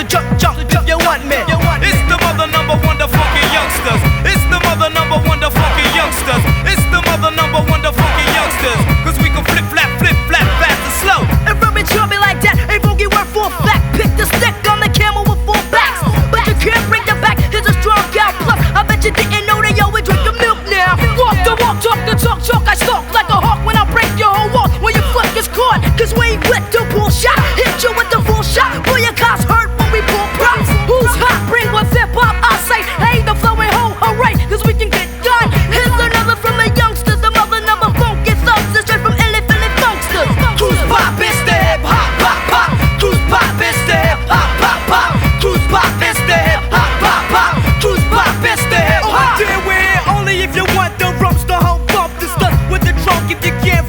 jump if you want me. It's the mother number one, the funky youngsters. It's the mother number one, the funky youngsters. It's the mother number one, the funky youngsters. Cause we can flip, flat, fast and slow. And from it to me like that, ain't boogie word for a fact. Pick the stick on the camel with four backs. But you can't bring the back, here's a strong gal plus. I bet you didn't know they always drink the milk now. Walk the walk, talk the talk, I stalk like a hawk when I break your whole walk. When your foot gets caught, cause we ain't with the bullshot. Hit you with the full shot, boy your cops hurt when we pull props. Who's hot, bring what's hip-hop, I say. Hey, the flow ain't ho, hooray, cause we can get done. Here's another from the youngsters, the mother number funky thugs. It's straight from Philly Funksters. Cruise pop, it's the hip hop, pop, pop. Cruise pop, it's the hip hop, pop, pop. Cruise pop, it's the hip hop, pop, pop. Cruise pop, it's the hip hop. Oh, dear, we're here only if you want the rumps, the whole bump, the stuff with the trunk if you can't